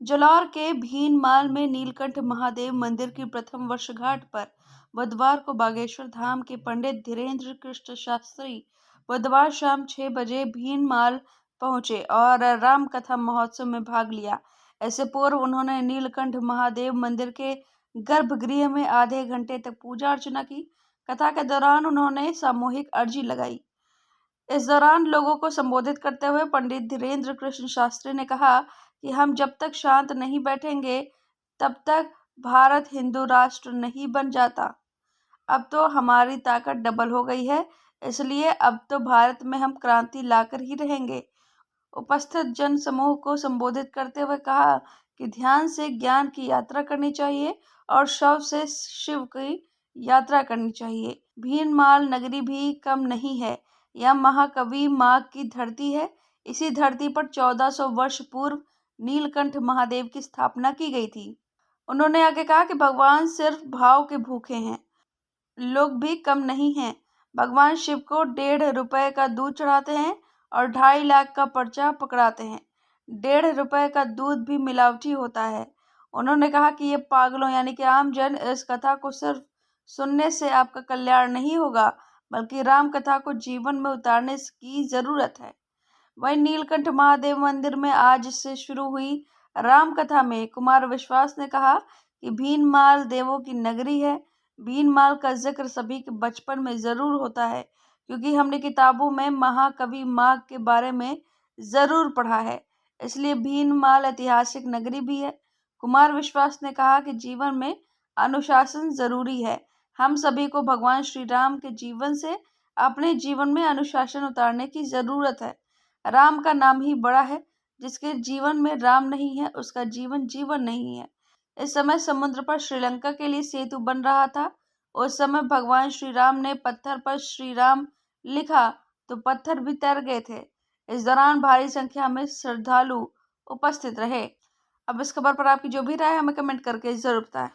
जालौर के भीनमाल में नीलकंठ महादेव मंदिर की प्रथम वर्षगांठ पर बुधवार को बागेश्वर धाम के पंडित धीरेन्द्र कृष्ण शास्त्री बुधवार शाम 6 बजे भीनमाल पहुंचे और राम कथा महोत्सव में भाग लिया। इससे पूर्व उन्होंने नीलकंठ महादेव मंदिर के गर्भगृह में आधे घंटे तक पूजा अर्चना की। कथा के दौरान उन्होंने सामूहिक अर्जी लगाई। इस दौरान लोगों को संबोधित करते हुए पंडित धीरेन्द्र कृष्ण शास्त्री ने कहा कि हम जब तक शांत नहीं बैठेंगे तब तक भारत हिंदू राष्ट्र नहीं बन जाता। अब तो हमारी ताकत डबल हो गई है, इसलिए अब तो भारत में हम क्रांति लाकर ही रहेंगे। उपस्थित जन समूह को संबोधित करते हुए कहा कि ध्यान से ज्ञान की यात्रा करनी चाहिए और शव से शिव की यात्रा करनी चाहिए। भीनमाल नगरी भी कम नहीं है, यह महाकवि माघ की धरती है। इसी धरती पर 1400 वर्ष पूर्व नीलकंठ महादेव की स्थापना की गई थी। उन्होंने आगे कहा कि भगवान सिर्फ भाव के भूखे हैं, लोग भी कम नहीं हैं। भगवान शिव को 1.5 रुपए का दूध चढ़ाते हैं और 2.5 लाख का पर्चा पकड़ाते हैं। 1.5 रुपए का दूध भी मिलावटी होता है। उन्होंने कहा कि ये पागलों यानी कि आम जन इस कथा को सिर्फ सुनने से आपका कल्याण नहीं होगा, बल्कि राम कथा को जीवन में उतारने की जरूरत है। वहीं नीलकंठ महादेव मंदिर में आज से शुरू हुई राम कथा में कुमार विश्वास ने कहा कि भीनमाल देवों की नगरी है। भीनमाल का जिक्र सभी के बचपन में जरूर होता है, क्योंकि हमने किताबों में महाकवि माघ के बारे में जरूर पढ़ा है, इसलिए भीनमाल ऐतिहासिक नगरी भी है। कुमार विश्वास ने कहा कि जीवन में अनुशासन जरूरी है। हम सभी को भगवान श्री राम के जीवन से अपने जीवन में अनुशासन उतारने की जरूरत है। राम का नाम ही बड़ा है, जिसके जीवन में राम नहीं है उसका जीवन जीवन नहीं है। इस समय समुद्र पर श्रीलंका के लिए सेतु बन रहा था। उस समय भगवान श्री राम ने पत्थर पर श्री राम लिखा तो पत्थर भी तैर गए थे। इस दौरान भारी संख्या में श्रद्धालु उपस्थित रहे। अब इस खबर पर आपकी जो भी राय है हमें कमेंट करके जरूर बताएं।